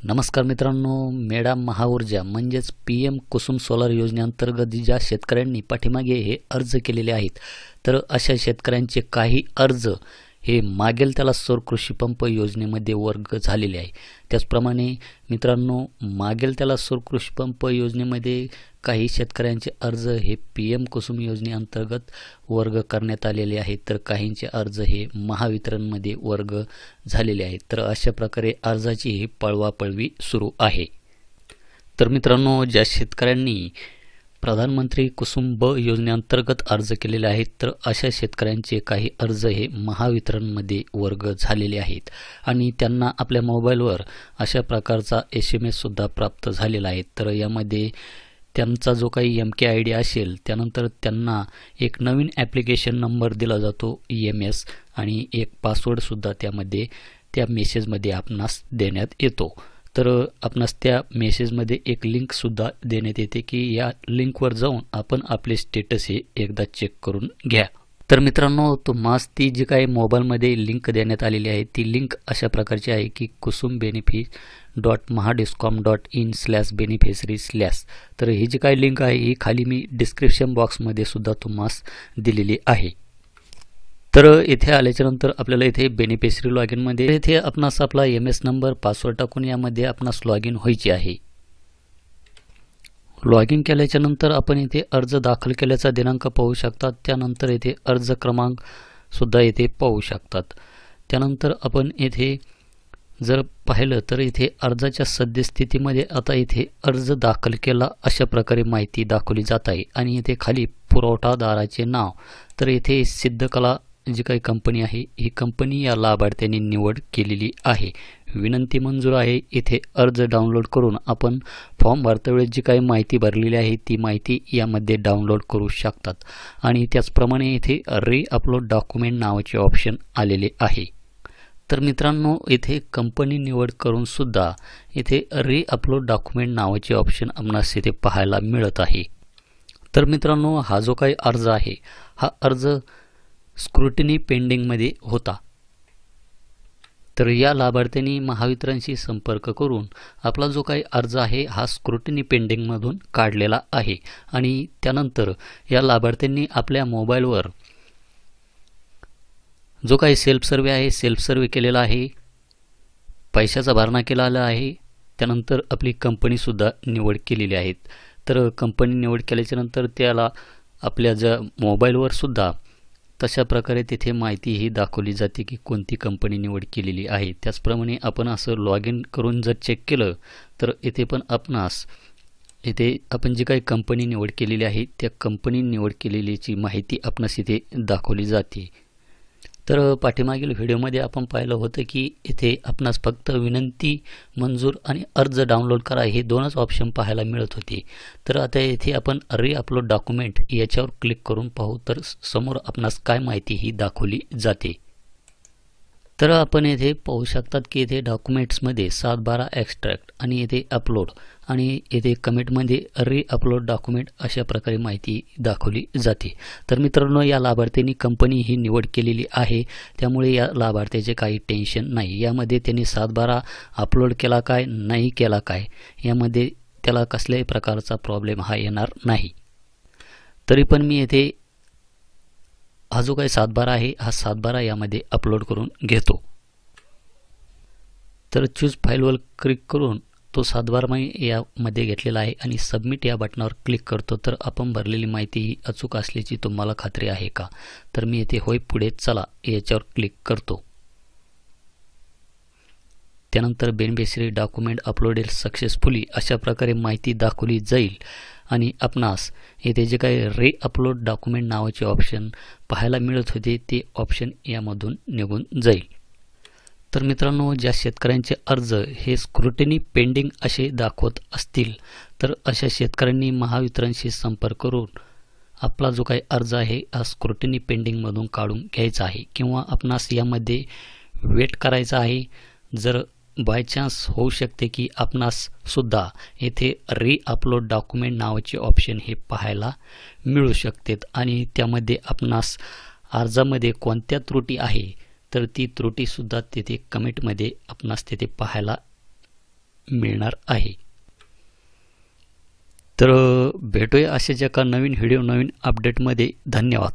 नमस्कार मित्रांनो, मेडा महाऊर्जा म्हणजेच PM कुसुम सोलार योजनेअंतर्गत ज्या शेतकऱ्यांनी पाठीमागे हे अर्ज केलेले आहेत, तर अशा शेतकऱ्यांचे काही अर्ज हे मागेल त्याला सौर कृषी पंप योजनेमध्ये वर्ग झालेले आहे। त्याचप्रमाणे मित्रांनो, मागेल त्याला सौर कृषी पंप योजनेमध्ये काही शेतकऱ्यांचे अर्ज हे PM कुसुम योजनेअंतर्गत वर्ग करण्यात आलेले आहेत, तर काहींचे अर्ज हे महावितरणमध्ये वर्ग झालेले आहेत। तर अशा प्रकारे अर्जाची ही पळवापळवी सुरू आहे। तर मित्रांनो, ज्या शेतकऱ्यांनी प्रधानमंत्री कुसुम ब योजनेअंतर्गत अर्ज केलेले आहेत, तर अशा शेतकऱ्यांचे काही अर्ज हे महावितरणमध्ये वर्ग झालेले आहेत आणि त्यांना आपल्या मोबाईलवर अशा प्रकारचा SMS सुद्धा प्राप्त झालेला आहे। तर यामध्ये त्यांचा जो काही MKID असेल, त्यानंतर त्यांना एक नवीन ॲप्लिकेशन नंबर दिला जातो EMS आणि एक पासवर्ड सुद्धा त्यामध्ये त्या मेसेजमध्ये आपणास देण्यात येतो। तर आपणास त्या मेसेजमध्ये एक लिंक सुद्धा देण्यात येते की या लिंकवर जाऊन आपण आपले स्टेटस हे एकदा चेक करून घ्या। तर मित्रांनो, तुम्हास ती जी काही मोबाईलमध्ये लिंक देण्यात आलेली आहे, ती लिंक अशा प्रकारची आहे की kusumbenefit.mahadiscom.in/beneficiary/। तर ही जी काही लिंक आहे ही खाली मी डिस्क्रिप्शन बॉक्समध्ये सुद्धा तुम्हास दिलेली आहे। तर इथे आल्याच्यानंतर आपल्याला इथे बेनिफिशरी लॉगिन मध्ये इथे आपणास आपला MS नंबर पासवर्ड टाकून यामध्ये आपणास लॉगिन व्हायचे आहे। लॉगिन केल्याच्या नंतर आपण इथे अर्ज दाखल केल्याचा दिनांक पाहू शकतात। त्यानंतर इथे अर्ज क्रमांक सुद्धा इथे पाहू शकतात। त्यानंतर आपण इथे जर पाहिलं तर इथे अर्जाच्या सद्यस्थितीमध्ये आता इथे अर्ज दाखल केला अशा प्रकारे माहिती दाखवली जात आहे आणि इथे खाली पुरवठादाराचे नाव, तर इथे सिद्धकला जी काही कंपनी आहे ही कंपनी या लाभार्थ्यांनी निवड केलेली आहे। विनंती मंजूर आहे। इथे अर्ज डाउनलोड करून आपण फॉर्म भरतावेळेस जी काही माहिती भरलेली आहे ती माहिती यामध्ये डाउनलोड करू शकतात आणि त्याचप्रमाणे इथे अपलोड डॉक्युमेंट नावाचे ऑप्शन आलेले आहे। तर मित्रांनो, इथे कंपनी निवड करून सुद्धा इथे अपलोड डॉक्युमेंट नावाचे ऑप्शन आपणास इथे पाहायला मिळत आहे। तर मित्रांनो, हा जो काही अर्ज आहे हा अर्ज स्क्रुटिनी पेंडिंगमध्ये होता। तर या लाभार्थ्यांनी महावितरणशी संपर्क करून आपला जो काही अर्ज आहे हा स्क्रुटिनी पेंडिंगमधून काढलेला आहे आणि त्यानंतर या लाभार्थ्यांनी आपल्या मोबाईलवर जो काही सेल्फ सर्वे आहे सेल्फ सर्वे केलेला आहे, पैशाचा भरणा केलेला आहे, त्यानंतर आपली कंपनी सुद्धा निवड केलेली आहे। तर कंपनी निवड केल्याच्या नंतर त्याला आपल्या ज्या मोबाईलवर सुद्धा तशा प्रकारे तिथे माहिती ही दाखवली जाते की कोणती कंपनी निवड केलेली आहे। त्याचप्रमाणे आपण असं लॉगिन करून जर चेक केलं तर इथे पण आपणास इथे आपण जी काही कंपनी निवड केलेली आहे त्या कंपनी निवड केलेलीची माहिती आपणास इथे दाखवली जाते। तर पाठीमागील व्हिडिओमध्ये आपण पाहिलं होतं की इथे आपणास फक्त विनंती मंजूर आणि अर्ज डाउनलोड करा हे दोनच ऑप्शन पाहायला मिळत होते। तर आता इथे आपण अपलोड डॉक्युमेंट याच्यावर क्लिक करून पाहू तर समोर आपणास काय माहिती ही दाखवली जाते। तर आपण इथे पाहू शकतात की इथे डॉक्युमेंट्समध्ये 7/12 एक्स्ट्रॅक्ट आणि इथे अपलोड आणि इथे कमेंटमध्ये अपलोड डॉक्युमेंट अशा प्रकारे माहिती दाखवली जाते। तर मित्रांनो, या लाभार्थ्यांनी कंपनी ही निवड केलेली आहे, त्यामुळे या लाभार्थ्याचे काही टेन्शन नाही। यामध्ये त्यांनी 7/12 अपलोड केला काय नाही केला काय यामध्ये त्याला कसल्याही प्रकारचा प्रॉब्लेम हा येणार नाही। तरी पण मी इथे हा जो काही 7/12 आहे हा 7/12 यामध्ये अपलोड करून घेतो। तर चूज फाईलवर क्लिक करून तो 7/12 मी यामध्ये घेतलेला आहे आणि सबमिट या बटनावर क्लिक करतो। तर आपण भरलेली माहिती ही अचूक असल्याची तुम्हाला खात्री आहे का? तर मी इथे होय पुढे चला याच्यावर क्लिक करतो। त्यानंतर बेनिफिशरी डॉक्युमेंट अपलोडेड सक्सेसफुली अशा प्रकारे माहिती दाखवली जाईल आणि आपणास इथे जे काही अपलोड डॉक्युमेंट नावाचे ऑप्शन पाहायला मिळत होते ते ऑप्शन यामधून निघून जाईल। तर मित्रांनो, ज्या शेतकऱ्यांचे अर्ज हे स्क्रुटिनी पेंडिंग असे दाखवत असतील तर अशा शेतकऱ्यांनी महावितरणशी संपर्क करून आपला जो काही अर्ज आहे हा स्क्रुटिनी पेंडिंगमधून काढून घ्यायचा आहे किंवा आपणास यामध्ये वेट करायचा आहे। जर बाय चान्स होऊ शकते की आपणास सुद्धा येथे अपलोड डॉक्युमेंट नावाचे ऑप्शन हे पाहायला मिळू शकतात आणि त्यामध्ये आपणास अर्जामध्ये कोणत्या त्रुटी आहे तर ती त्रुटी सुद्धा तिथे कमेंटमध्ये आपणास तिथे पाहायला मिळणार आहे. तर भेटूया अशाच एका नवीन व्हिडिओ नवीन अपडेटमध्ये. धन्यवाद.